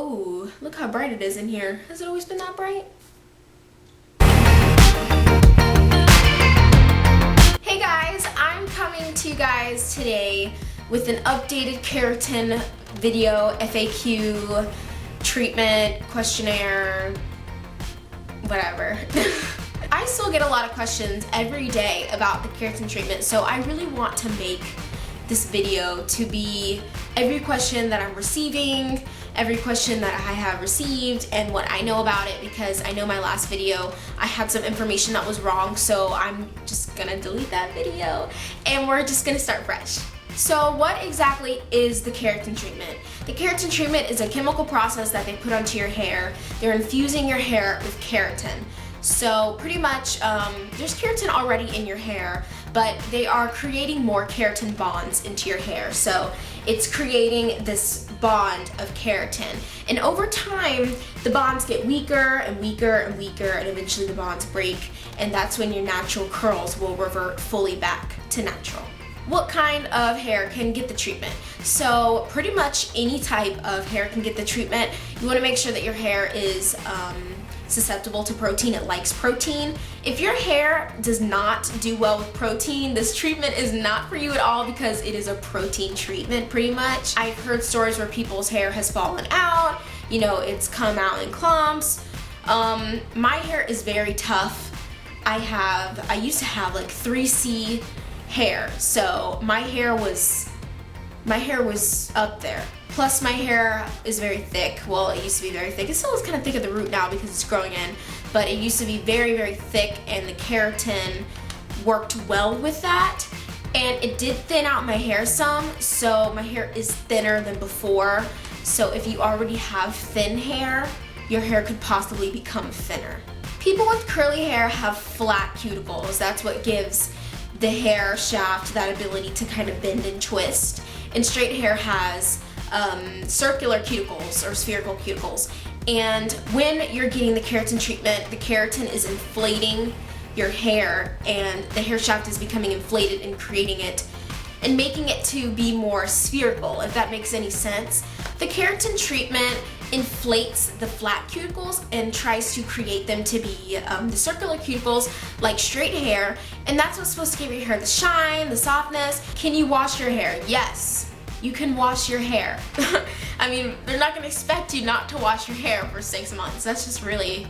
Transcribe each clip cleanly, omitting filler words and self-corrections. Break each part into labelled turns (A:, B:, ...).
A: Oh, look how bright it is in here. Has it always been that bright? Hey guys, I'm coming to you guys today with an updated keratin video, FAQ, treatment, questionnaire, whatever. I still get a lot of questions every day about the keratin treatment, so I really want to make this video to be every question that I'm receiving, every question that I have received, and what I know about it, because I know my last video I had some information that was wrong, so I'm just gonna delete that video and we're just gonna start fresh. So what exactly is the keratin treatment? The keratin treatment is a chemical process that they put onto your hair. They're infusing your hair with keratin. So pretty much, there's keratin already in your hair, but they are creating more keratin bonds into your hair. So it's creating this bond of keratin. And over time, the bonds get weaker and weaker and weaker, and eventually the bonds break, and that's when your natural curls will revert fully back to natural. What kind of hair can get the treatment? So pretty much any type of hair can get the treatment. You want to make sure that your hair is susceptible to protein. It likes protein. If your hair does not do well with protein, this treatment is not for you at all, because it is a protein treatment pretty much. I've heard stories where people's hair has fallen out, you know, it's come out in clumps. My hair is very tough. I used to have like 3C hair, so my hair was up there. Plus my hair is very thick. Well, it used to be very thick. It still is kind of thick at the root now because it's growing in, but it used to be very, very thick, and the keratin worked well with that. And it did thin out my hair some, so my hair is thinner than before. So if you already have thin hair, your hair could possibly become thinner. People with curly hair have flat cuticles. That's what gives the hair shaft that ability to kind of bend and twist. And straight hair has circular cuticles or spherical cuticles. And when you're getting the keratin treatment, the keratin is inflating your hair, and the hair shaft is becoming inflated and creating it and making it to be more spherical, if that makes any sense. The keratin treatment inflates the flat cuticles and tries to create them to be the circular cuticles like straight hair, and that's what's supposed to give your hair the shine, the softness. Can you wash your hair? Yes, you can wash your hair. I mean, they're not gonna expect you not to wash your hair for 6 months. That's just really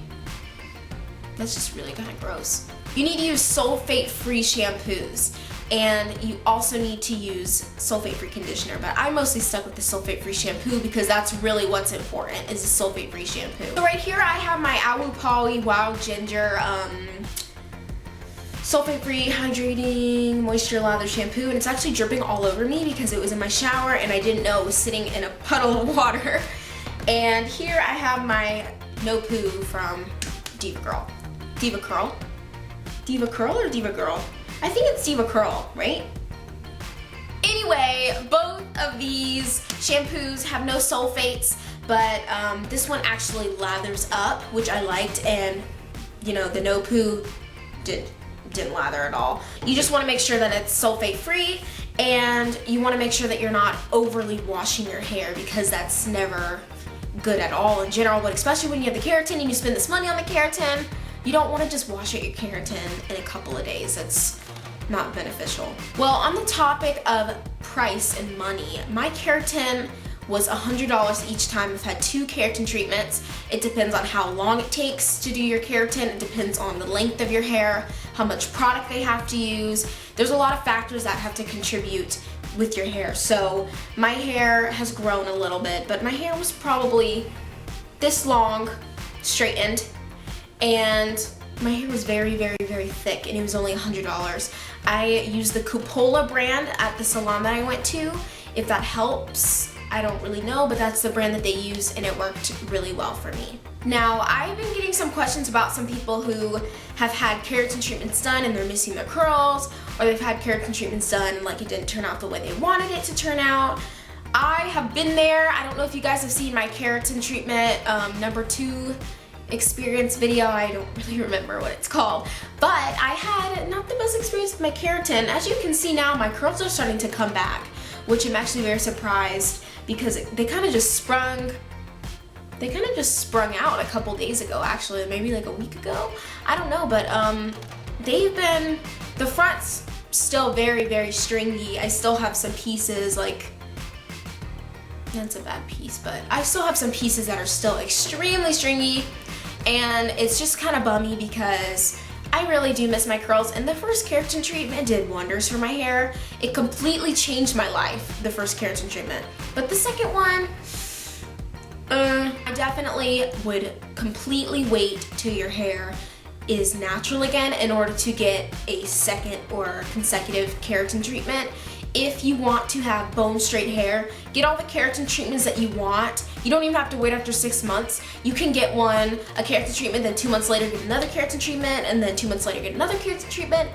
A: kind of gross. You need to use sulfate-free shampoos, and you also need to use sulfate-free conditioner, but I mostly stuck with the sulfate-free shampoo because that's really what's important, is the sulfate-free shampoo. So right here I have my Awaphui Wild Ginger sulfate-free hydrating moisture lather shampoo, and it's actually dripping all over me because it was in my shower and I didn't know it was sitting in a puddle of water. And here I have my No-Poo from DevaCurl. DevaCurl? DevaCurl or DevaCurl? I think it's DevaCurl, right? Anyway, both of these shampoos have no sulfates, but this one actually lathers up, which I liked, and you know, the No-Poo didn't lather at all. You just want to make sure that it's sulfate free, and you want to make sure that you're not overly washing your hair, because that's never good at all in general, but especially when you have the keratin and you spend this money on the keratin, you don't want to just wash out your keratin in a couple of days. It's not beneficial. Well, on the topic of price and money, my keratin was $100 each time. I've had 2 keratin treatments. It depends on how long it takes to do your keratin. It depends on the length of your hair, how much product they have to use. There's a lot of factors that have to contribute with your hair. So my hair has grown a little bit, but my hair was probably this long, straightened, and my hair was very, very, very thick, and it was only $100. I used the Coppola brand at the salon that I went to. If that helps, I don't really know, but that's the brand that they use, and it worked really well for me. Now, I've been getting some questions about some people who have had keratin treatments done and they're missing their curls, or they've had keratin treatments done like it didn't turn out the way they wanted it to turn out. I have been there. I don't know if you guys have seen my keratin treatment number 2 experience video. I don't really remember what it's called, but I had not the best experience with my keratin. As you can see now, my curls are starting to come back, which I'm actually very surprised, because they kind of just sprung They kind of just sprung out a couple days ago, actually, maybe like a week ago. I don't know, but the front's still very, very stringy. I still have some pieces, like, that's a bad piece, but I still have some pieces that are still extremely stringy, and it's just kind of bummy because I really do miss my curls, and the first keratin treatment did wonders for my hair. It completely changed my life, the first keratin treatment. But the second one, I definitely would completely wait till your hair is natural again in order to get a second or consecutive keratin treatment. If you want to have bone straight hair, get all the keratin treatments that you want. You don't even have to wait after 6 months. You can get a keratin treatment, then 2 months later get another keratin treatment, and then 2 months later get another keratin treatment.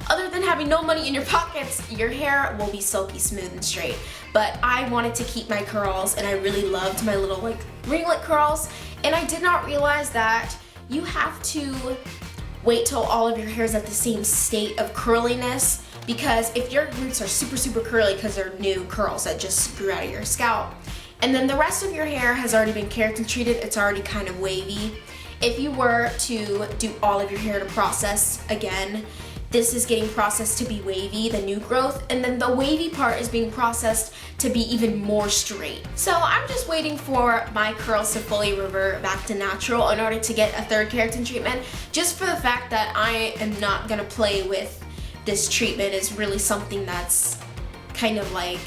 A: Other than having no money in your pockets, your hair will be silky smooth and straight. But I wanted to keep my curls, and I really loved my little like ringlet curls, and I did not realize that you have to wait till all of your hair is at the same state of curliness, because if your roots are super, super curly because they're new curls that just grew out of your scalp, and then the rest of your hair has already been keratin treated, it's already kind of wavy. If you were to do all of your hair to process again, this is getting processed to be wavy, the new growth, and then the wavy part is being processed to be even more straight. So I'm just waiting for my curls to fully revert back to natural in order to get a third keratin treatment, just for the fact that I am not gonna play with this treatment. Is really something that's kind of like,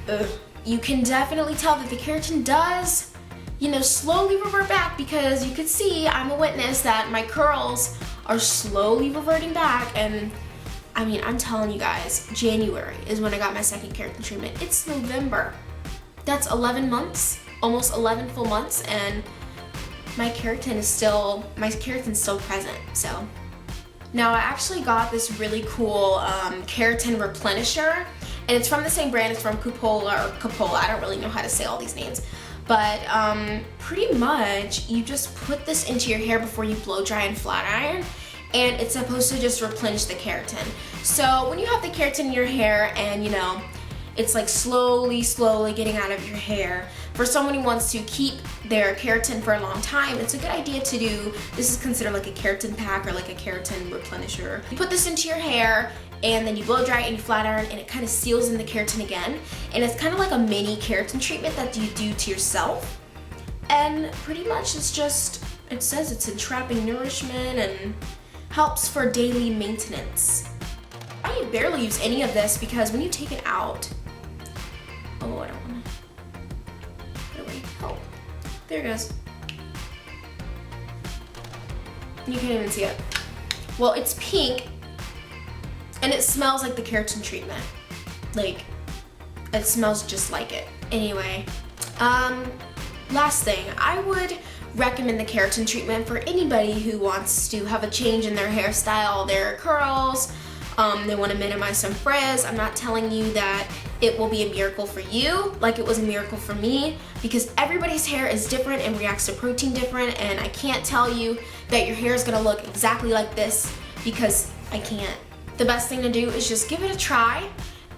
A: ugh. You can definitely tell that the keratin does, you know, slowly revert back, because you could see, I'm a witness that my curls are slowly reverting back. And I mean, I'm telling you guys, January is when I got my second keratin treatment. It's November. That's 11 months, almost 11 full months, and my keratin's still present. So now I actually got this really cool Keratin Replenisher, and it's from the same brand. It's from Coppola or Coppola. I don't really know how to say all these names. But pretty much you just put this into your hair before you blow dry and flat iron, and it's supposed to just replenish the keratin. So when you have the keratin in your hair and, you know, it's like slowly getting out of your hair, for someone who wants to keep their keratin for a long time, it's a good idea to do, this is considered like a keratin pack or like a keratin replenisher. You put this into your hair, and then you blow dry it and you flat iron, and it kind of seals in the keratin again. And it's kind of like a mini keratin treatment that you do to yourself. And pretty much it's just, it says it's entrapping nourishment and helps for daily maintenance. I barely use any of this because when you take it out, oh, I don't want to put it away. Oh, there it goes. You can't even see it. Well, it's pink, and it smells like the keratin treatment. Like, it smells just like it. Anyway, last thing, I would recommend the keratin treatment for anybody who wants to have a change in their hairstyle, their curls, they want to minimize some frizz. I'm not telling you that it will be a miracle for you like it was a miracle for me, because everybody's hair is different and reacts to protein different, and I can't tell you that your hair is going to look exactly like this because I can't. The best thing to do is just give it a try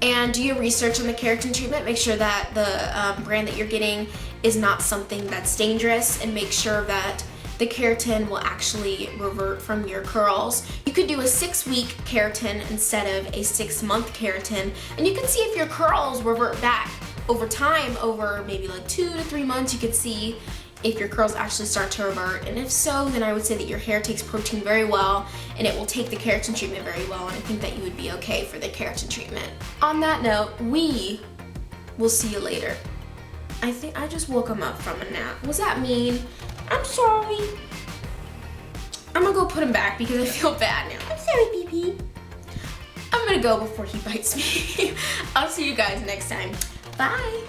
A: and do your research on the keratin treatment. Make sure that the brand that you're getting is not something that's dangerous, and make sure that the keratin will actually revert from your curls. You could do a 6-week keratin instead of a 6-month keratin, and you can see if your curls revert back over time. Over maybe like 2 to 3 months, you could see if your curls actually start to revert, and if so, then I would say that your hair takes protein very well, and it will take the keratin treatment very well, and I think that you would be okay for the keratin treatment. On that note, we will see you later. I think I just woke him up from a nap. Was that mean? I'm sorry. I'm gonna go put him back because I feel bad now. I'm sorry, BB. I'm gonna go before he bites me. I'll see you guys next time. Bye.